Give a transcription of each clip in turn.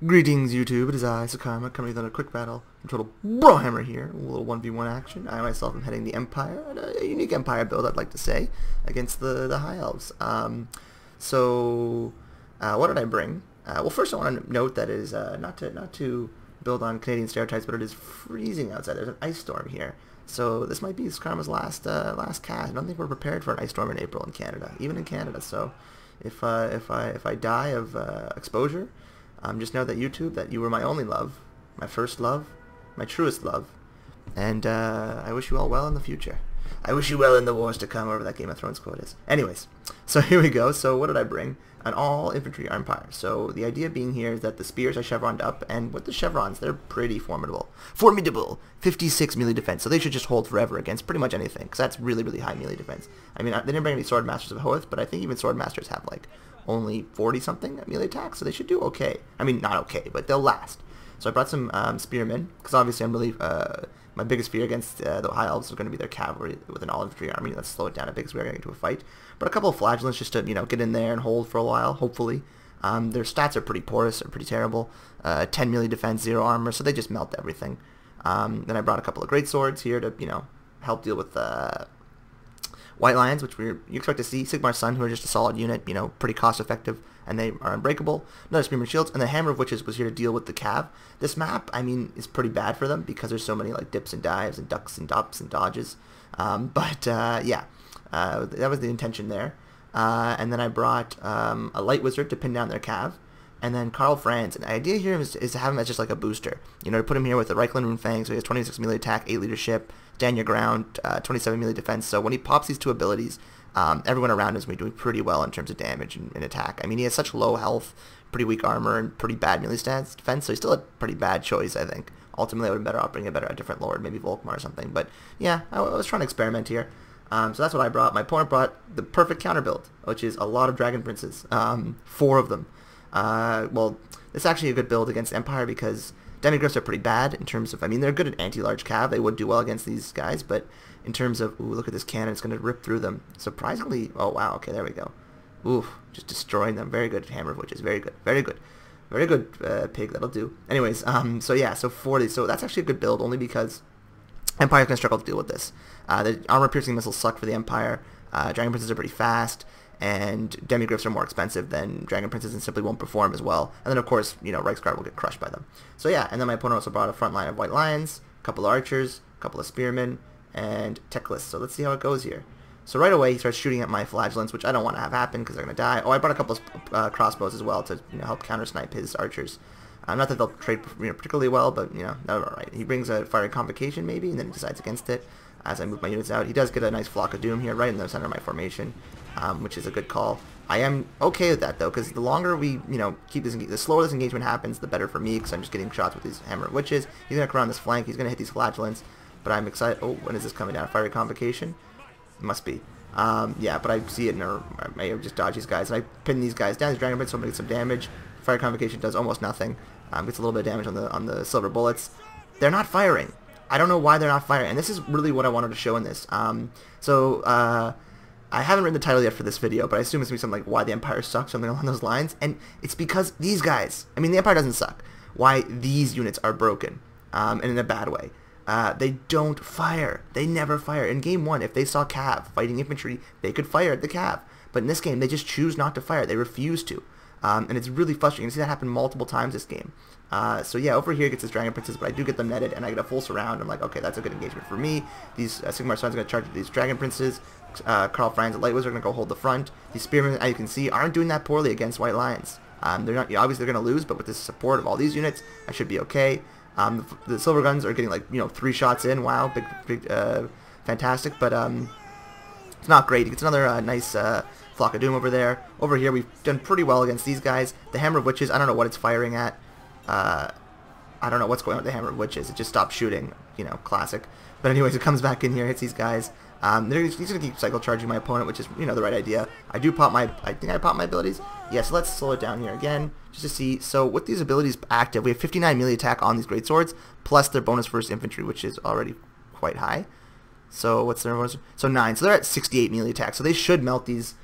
Greetings YouTube, it is I, Sekarma, coming with another quick battle. I'm total Brohammer here, a little 1v1 action. I myself am heading the Empire, a unique Empire build I'd like to say, against the High Elves. What did I bring? Well, first I want to note that it is not to build on Canadian stereotypes, but it is freezing outside. There's an ice storm here. So this might be Sekarma's last cast. I don't think we're prepared for an ice storm in April in Canada, even in Canada. So if I die of exposure, just know that YouTube, that you were my only love, my first love, my truest love, and I wish you all well in the future. I wish you well in the wars to come, whatever that Game of Thrones quote is. Anyways, so here we go. So what did I bring? An all-infantry empire. So the idea being here is that the spears I chevroned up, and with the chevrons, they're pretty formidable. Formidable! 56 melee defense, so they should just hold forever against pretty much anything, because that's really, really high melee defense. I mean, they didn't bring any Sword Masters of Hoth, but I think even Sword Masters have, like, only 40-something melee attacks, so they should do okay. I mean, not okay, but they'll last. So I brought some spearmen, because obviously I'm really, my biggest fear against the High Elves is going to be their cavalry with an all-infantry army. Let's slow it down a bit because we're going to get into a fight. But a couple of flagellants just to, get in there and hold for a while, hopefully. Their stats are pretty porous, or pretty terrible. 10 melee defense, 0 armor, so they just melt everything. Then I brought a couple of greatswords here to, help deal with White Lions, which you expect to see. Sigmar's Son, who are just a solid unit, pretty cost-effective, and they are unbreakable. Another Spearman Shields, and the Hammer of Witches was here to deal with the Cav. This map, I mean, is pretty bad for them because there's so many, like, dips and dives and ducks and dops and dodges. Yeah, that was the intention there. And then I brought a Light Wizard to pin down their Cav, and then Karl Franz. And the idea here is to have him as just like a booster. To put him here with the Reichland Rune Fang, so he has 26 melee attack, 8 leadership, stand your ground, 27 melee defense. So when he pops these two abilities, everyone around him is going to be doing pretty well in terms of damage and attack. I mean, he has such low health, pretty weak armor, and pretty bad melee stats defense, so he's still a pretty bad choice, I think. Ultimately, I would have been better off bringing a different lord, maybe Volkmar or something. But yeah, I was trying to experiment here. So that's what I brought. My opponent brought the perfect counter build, which is a lot of Dragon Princes, 4 of them. Well, it's actually a good build against Empire because Demigryphs are pretty bad in terms of, I mean, they're good at anti-large cav. They would do well against these guys, but in terms of, ooh, look at this cannon. It's going to rip through them. Surprisingly, oh, wow, okay, there we go. Ooh, just destroying them. Very good Hammer of Witches. Very good. Very good. Very good, pig. That'll do. Anyways, so yeah, so 40. So that's actually a good build only because Empire's going to struggle to deal with this. The armor-piercing missiles suck for the Empire. Dragon Princes are pretty fast, and Demigryphs are more expensive than Dragon Princes and simply won't perform as well. And then, of course, Reichsguard will get crushed by them. So yeah, and then my opponent also brought a front line of White Lions, a couple of Archers, a couple of Spearmen, and Techlists. So let's see how it goes here. So right away, he starts shooting at my Flagellants, which I don't want to have happen because they're going to die. Oh, I brought a couple of crossbows as well to help counter-snipe his Archers. Not that they'll trade particularly well, but they're alright. He brings a Fiery Convocation maybe, and then he decides against it as I move my units out. He does get a nice Flock of Doom here right in the center of my formation, which is a good call. I am okay with that though, because the longer we keep this, the slower this engagement happens, the better for me, because I'm just getting shots with these Hammer of Witches. He's gonna come around this flank. He's gonna hit these Flagellants, but I'm excited. Oh, when is this coming down? Fiery Convocation? It must be. Yeah, but I see it, and I may just dodge these guys, and I pin these guys down. These Dragon Princes, so I'm gonna get some damage. Fire Convocation does almost nothing. Gets a little bit of damage on the silver bullets. They're not firing. I don't know why they're not firing, and this is really what I wanted to show in this. I haven't written the title yet for this video, but I assume it's going to be something like Why the Empire Sucks, something along those lines. And it's because these guys, I mean, the Empire doesn't suck. Why these units are broken, and in a bad way. They don't fire. They never fire. In Game 1, if they saw Cav fighting infantry, they could fire at the Cav. But in this game, they just choose not to fire. They refuse to. And it's really frustrating. You see that happen multiple times this game. So yeah, over here gets his Dragon Princes, but I do get them netted, and I get a full surround. I'm like, okay, that's a good engagement for me. These Sigmar's Sons are going to charge these Dragon Princes. Karl Franz, the Light Wizard, are going to go hold the front. These Spearmen, as you can see, aren't doing that poorly against White Lions. They're not, obviously they're going to lose, but with the support of all these units, I should be okay. The Silver Guns are getting like 3 shots in. Wow, big, fantastic, but it's not great. He gets another nice Flock of Doom over there. Over here, we've done pretty well against these guys. The Hammer of Witches, I don't know what it's firing at. I don't know what's going on with the Hammer of Witches. It just stopped shooting, classic. But anyways, it comes back in here, hits these guys. He's going to keep cycle charging my opponent, which is, the right idea. I think I popped my abilities. Yeah, so let's slow it down here again, just to see. So with these abilities active, we have 59 melee attack on these greatswords, plus their bonus versus infantry, which is already quite high. So what's their bonus? So 9. So they're at 68 melee attack. So they should melt these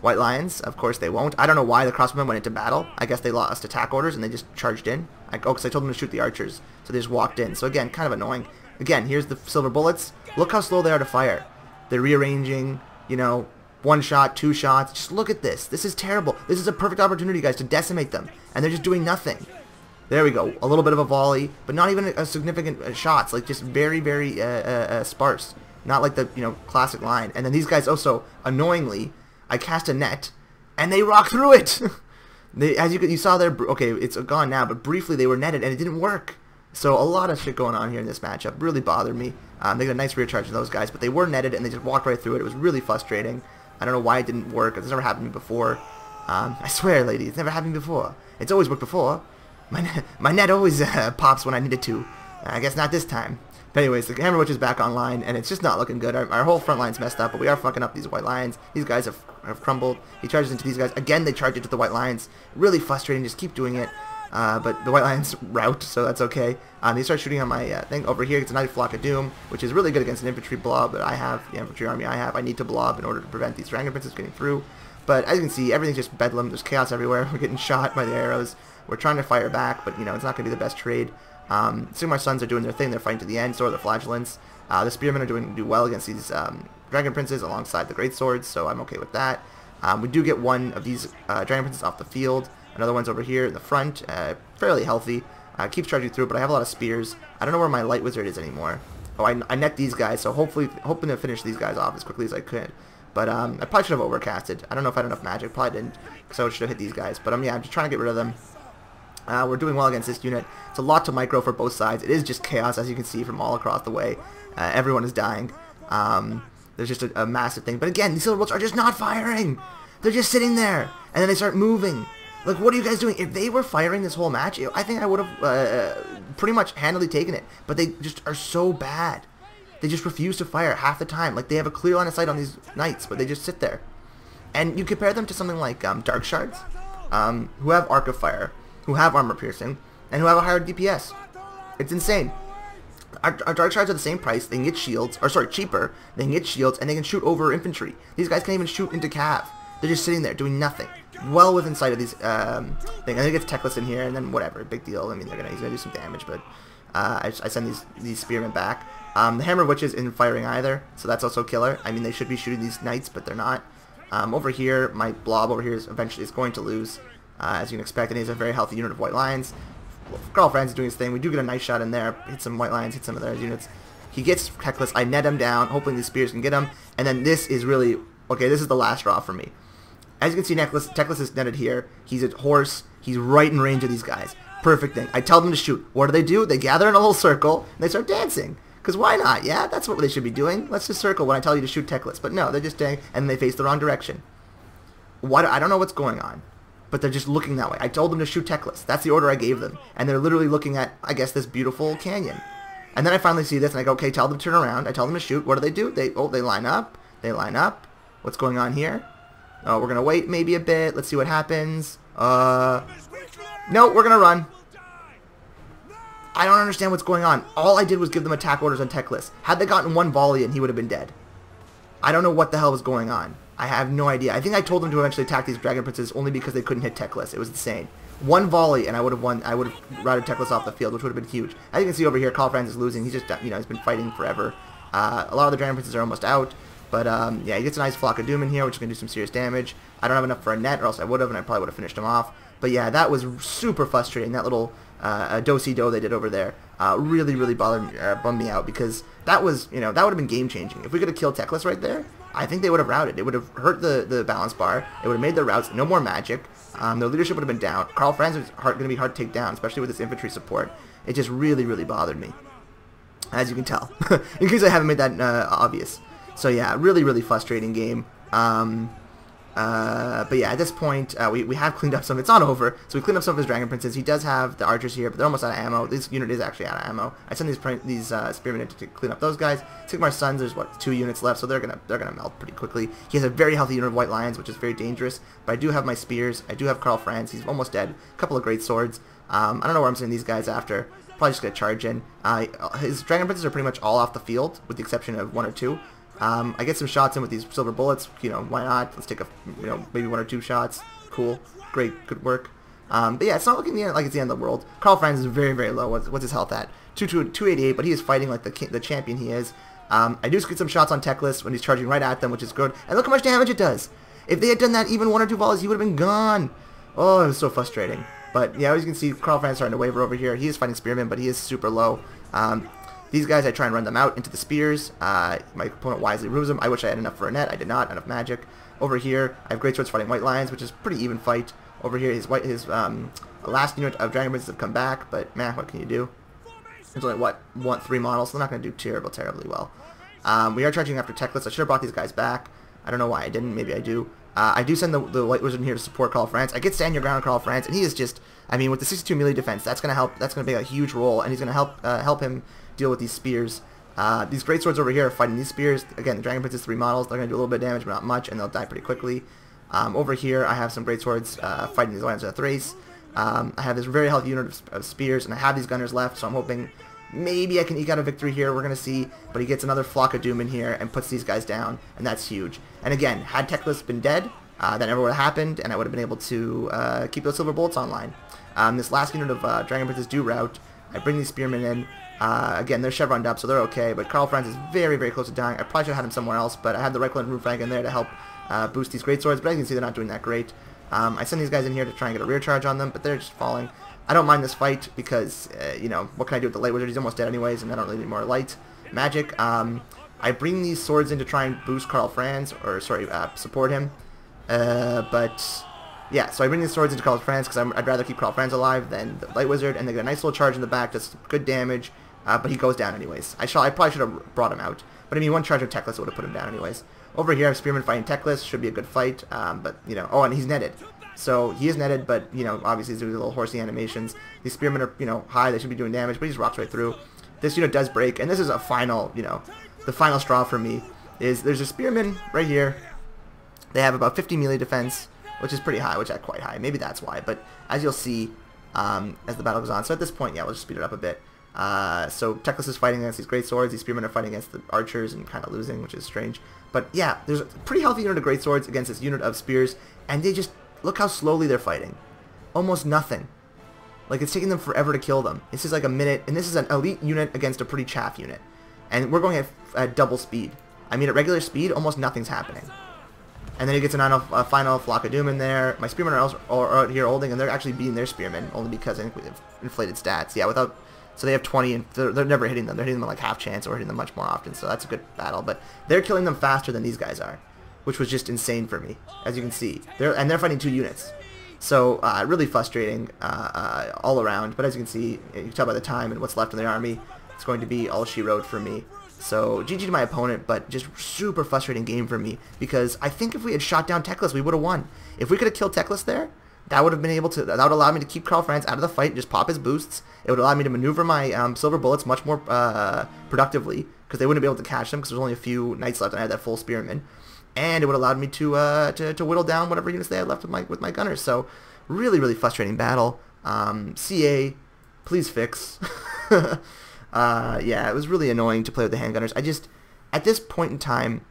White Lions, of course they won't. I don't know why the crossbowmen went into battle. I guess they lost attack orders and they just charged in. Because I told them to shoot the archers, so they just walked in. So again, kind of annoying. Again, here's the silver bullets. Look how slow they are to fire. They're rearranging, you know, 1 shot, 2 shots. Just look at this. This is terrible. This is a perfect opportunity, guys, to decimate them. And they're just doing nothing. There we go. A little bit of a volley, but not even a significant shots. Like, just very, very sparse. Not like the, you know, classic line. And then these guys also, annoyingly, I cast a net, and they rock through it. As you saw there, okay, it's gone now, but briefly they were netted, and it didn't work. So a lot of shit going on here in this matchup. Really bothered me. They got a nice rear charge of those guys, but they were netted, and they just walked right through it. It was really frustrating. I don't know why it didn't work. It's never happened to me before. I swear, lady, it's never happened before. It's always worked before. My net always pops when I need it to. I guess not this time. But anyways, the Hammer Witch is back online, and it's just not looking good. Our whole front line's messed up, but we are fucking up these White Lions. These guys have crumbled. He charges into these guys. Again, they charge into the White Lions. Really frustrating. Just keep doing it. But the White Lions rout, so that's okay. They start shooting on my thing over here. It's a Night Flock of Doom, which is really good against an infantry blob that I have, the infantry army I have. I need to blob in order to prevent these Dragon Princes getting through. But as you can see, everything's just bedlam. There's chaos everywhere. We're getting shot by the arrows. We're trying to fire back, but, you know, it's not going to be the best trade. Sigmar's sons are doing their thing. They're fighting to the end. So are the Flagellants. The Spearmen are do well against these Dragon Princes alongside the greatswords, so I'm okay with that. We do get one of these Dragon Princes off the field. Another one's over here in the front, fairly healthy. Keeps charging through, but I have a lot of spears. I don't know where my Light Wizard is anymore. Oh, I net these guys, so hoping to finish these guys off as quickly as I could. But I probably should have overcasted. I don't know if I had enough magic. Probably didn't, so I should have hit these guys. But yeah, I'm just trying to get rid of them. We're doing well against this unit. It's a lot to micro for both sides. It is just chaos, as you can see from all across the way. Everyone is dying. There's just a massive thing. But again, these Silver Bolts are just not firing. They're just sitting there, and then they start moving. Like, what are you guys doing? If they were firing this whole match, I think I would have pretty much handily taken it. But they just are so bad. They just refuse to fire half the time. Like, they have a clear line of sight on these knights, but they just sit there. And you compare them to something like Dark Shards, who have Arc of Fire, who have Armor Piercing, and who have a higher DPS. It's insane. Our Dark Shards are the same price. They can get shields, or sorry, cheaper. They can get shields, and they can shoot over infantry. These guys can't even shoot into cav. They're just sitting there doing nothing. Well within sight of these things. I think it's Techless in here, and then whatever, big deal. I mean, he's gonna do some damage, but I send these spearmen back. The Hammer Witch isn't firing either, so that's also killer. I mean, they should be shooting these knights, but they're not. Over here, my blob over here is eventually going to lose, as you can expect, and he's a very healthy unit of White Lions. Carl Franz is doing his thing. We do get a nice shot in there. Hit some White Lions, hit some of their units. He gets Techless. I net him down, hoping these spears can get him. And then this is really... Okay, this is the last straw for me. As you can see, Techless is netted here. He's a horse. He's right in range of these guys. Perfect thing. I tell them to shoot. What do? They gather in a little circle, and they start dancing. Because why not? Yeah, that's what they should be doing. Let's just circle when I tell you to shoot Techless. But no, they're just doing... And they face the wrong direction. I don't know what's going on. But they're just looking that way. I told them to shoot Techless. That's the order I gave them. And they're literally looking at, I guess, this beautiful canyon. And then I finally see this, and I go, okay, tell them to turn around. I tell them to shoot. What do? They line up. They line up. What's going on here? Oh, we're going to wait maybe a bit. Let's see what happens. No, we're going to run. I don't understand what's going on. All I did was give them attack orders on Techless. Had they gotten one volley in, he would have been dead. I don't know what the hell was going on. I have no idea. I think I told them to eventually attack these Dragon Princes only because they couldn't hit Techless. It was insane. One volley and I would have won. I would have routed Techless off the field, which would have been huge. As you can see over here, Carl Franz is losing. He's just, he's been fighting forever. A lot of the Dragon Princes are almost out. But, yeah, he gets a nice Flock of Doom in here, which is going to do some serious damage. I don't have enough for a net, or else I would have, and I probably would have finished him off. But, yeah, that was super frustrating. That little do-si-do they did over there really, really bummed me out, because that was, that would have been game-changing. If we could have killed Techless right there, I think they would have routed. It would have hurt the balance bar. It would have made their routes. No more magic. Their leadership would have been down. Carl Franz was going to be hard to take down, especially with this infantry support. It just really, really bothered me, as you can tell, in case I haven't made that obvious. So yeah, really, really frustrating game. But yeah, at this point, we have cleaned up some. It's not over, so we cleaned up some of his Dragon Princes. He does have the archers here, but they're almost out of ammo. This unit is actually out of ammo. I send these spearmen in to clean up those guys. Sigmar's sons, there's what, 2 units left, so they're gonna melt pretty quickly. He has a very healthy unit of White Lions, which is very dangerous. But I do have my spears. I do have Carl Franz. He's almost dead. A couple of great swords. I don't know where I'm sending these guys after. Probably just gonna charge in. His Dragon Princes are pretty much all off the field, with the exception of 1 or 2. I get some shots in with these silver bullets. You know, why not? Let's take a, you know, maybe 1 or 2 shots. Cool. Great. Good work. But yeah, it's not looking like it's the end of the world. Karl Franz is very, very low. What's his health at? 288, but he is fighting like the champion he is. I do get some shots on Teclis when he's charging right at them, which is good. And look how much damage it does. If they had done that even 1 or 2 volleys, he would have been gone. Oh, it was so frustrating. But yeah, as you can see, Karl Franz starting to waver over here. He is fighting Spearmen, but he is super low. These guys, I try and run them out into the spears. My opponent wisely removes them. I wish I had enough for a net. I did not. Enough magic. Over here, I have greatswords fighting white lions, which is a pretty even fight. Over here, his last unit of dragon princes have come back, but man, what can you do? There's only 3 models, so they're not going to do terribly well. We are charging after Teclis. I should have brought these guys back. I don't know why I didn't. Maybe I do. I do send the White Wizard in here to support Karl Franz. I get stand your ground Karl Franz, and he is just, I mean, with the 62 melee defense, that's going to help. That's going to be a huge role, and he's going to help him deal with these spears. These greatswords over here are fighting these spears. Again, the Dragon Prince is 3 models. They're going to do a little bit of damage, but not much, and they'll die pretty quickly. Over here, I have some greatswords fighting these Lions of Thrace. I have this very healthy unit of spears, and I have these gunners left, so I'm hoping maybe I can eke out a victory here. We're going to see, but he gets another Flock of Doom in here and puts these guys down, and that's huge. And again, had Teclis been dead, that never would have happened, and I would have been able to keep those silver bullets online. This last unit of Dragon Princes do rout. I bring these spearmen in. Again, they're chevroned up, so they're okay, but Karl Franz is very, very close to dying. I probably should have had him somewhere else, but I had the Reichel and Roofrank in there to help boost these greatswords, but as you can see, they're not doing that great. I send these guys in here to try and get a rear charge on them, but they're just falling. I don't mind this fight because, you know, what can I do with the light wizard? He's almost dead anyways, and I don't really need more light magic. I bring these swords in to try and boost Karl Franz, or sorry, support him. But yeah, so I bring these swords into Karl Franz because I'd rather keep Karl Franz alive than the light wizard, and they get a nice little charge in the back, does good damage, but he goes down anyways. I probably should have brought him out, but I mean, 1 charge of Teclis would have put him down anyways. Over here, I have Spearman fighting Teclis, should be a good fight, but you know, oh, and he's netted. So he is netted, but, you know, obviously he's doing little horsey animations. These spearmen are, you know, high, they should be doing damage, but he just rocks right through. This unit does break, and this is a final, you know, the final straw for me is there's a spearman right here. They have about 50 melee defense, which is pretty high, which is quite high. Maybe that's why, but as you'll see as the battle goes on. So at this point, yeah, we'll just speed it up a bit. So Teclis is fighting against these great swords. These spearmen are fighting against the archers and kind of losing, which is strange. But yeah, there's a pretty healthy unit of great swords against this unit of spears, and they just look how slowly they're fighting. Almost nothing. Like, it's taking them forever to kill them. This is like a minute, and this is an elite unit against a pretty chaff unit. And we're going at double speed. I mean, at regular speed, almost nothing's happening. And then he gets a final Flock of Doom in there. My spearmen are out here holding, and they're actually beating their spearmen, only because I think we have inflated stats. Yeah, so they have 20, and they're never hitting them. They're hitting them like half chance, or hitting them much more often, so that's a good battle. But they're killing them faster than these guys are, which was just insane for me, as you can see. They're fighting 2 units. So, really frustrating all around. But as you can see, you can tell by the time and what's left in the army, it's going to be all she wrote for me. So, GG to my opponent, but just super frustrating game for me, because I think if we had shot down Teclis, we would have won. If we could have killed Teclis there, that would have been able to, that would allow me to keep Karl Franz out of the fight and just pop his boosts. It would allow me to maneuver my silver bullets much more productively, because they wouldn't be able to catch them, because there's only a few knights left, and I had that full spearman. And it would have allowed me to whittle down whatever units they had left with my gunners. So, really, really frustrating battle. CA, please fix. Yeah, it was really annoying to play with the handgunners. At this point in time,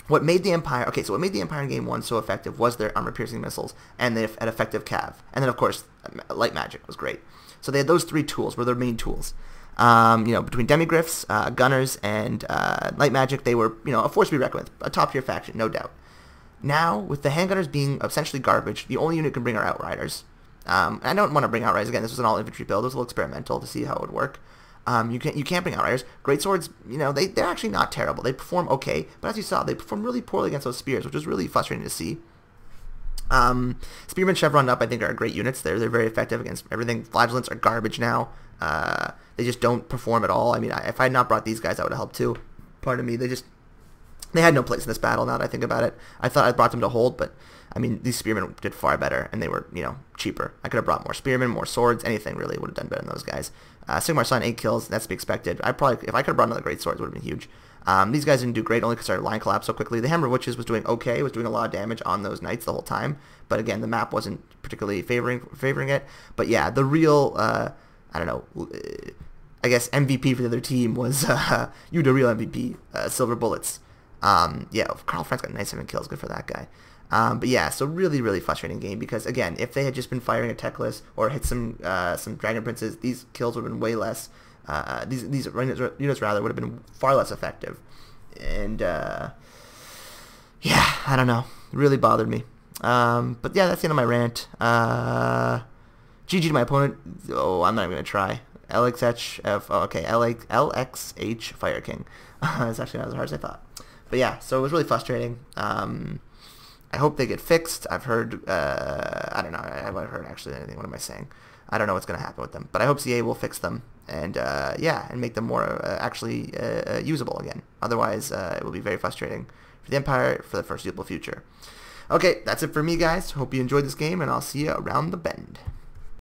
what made the Empire, what made the Empire in Game 1 so effective was their armor-piercing missiles and an effective cav. And then, of course, light magic was great. So they had those 3 tools, were their main tools. You know, between demigryphs, gunners, and light magic, they were, you know, a force to be reckoned with, a top-tier faction, no doubt. Now, with the handgunners being essentially garbage, the only unit you can bring are outriders. I don't want to bring outriders again. This was an all-infantry build. It was a little experimental to see how it would work. You can't bring outriders. Greatswords, you know, they're actually not terrible. They perform okay, but as you saw, they perform really poorly against those spears, which was really frustrating to see. Spearmen chevroned up, I think, are great units. They're very effective against everything. Flagellants are garbage now. They just don't perform at all. I mean, if I had not brought these guys, that would have helped too. Pardon me. They had no place in this battle, now that I think about it. I thought I brought them to hold, but, I mean, these spearmen did far better, and they were, you know, cheaper. I could have brought more spearmen, more swords, anything really would have done better than those guys. Sigmar Sun, 8 kills, that's to be expected. If I could have brought another great swords, it would have been huge. These guys didn't do great, only because our line collapsed so quickly. The Hammer of Witches was doing okay, was doing a lot of damage on those knights the whole time, but again, the map wasn't particularly favoring it. But yeah, the real, I don't know, I guess MVP for the other team was, you the real MVP, Silver Bullets. Yeah, Karl Franz got 97 kills. Good for that guy. But yeah, so really frustrating game because again, if they had just been firing a techless or hit some Dragon Princes, these kills would have been way less. These units rather would have been far less effective. And yeah, I don't know, really bothered me. But yeah, that's the end of my rant. GG to my opponent. Oh, I'm not even gonna try. LXH Fire King. It's actually not as hard as I thought. But yeah, so it was really frustrating. I hope they get fixed. I've heard, I don't know, I haven't heard actually anything. What am I saying? I don't know what's going to happen with them. But I hope CA will fix them and, yeah, and make them more actually usable again. Otherwise, it will be very frustrating for the Empire for the foreseeable future. Okay, that's it for me, guys. Hope you enjoyed this game, and I'll see you around the bend.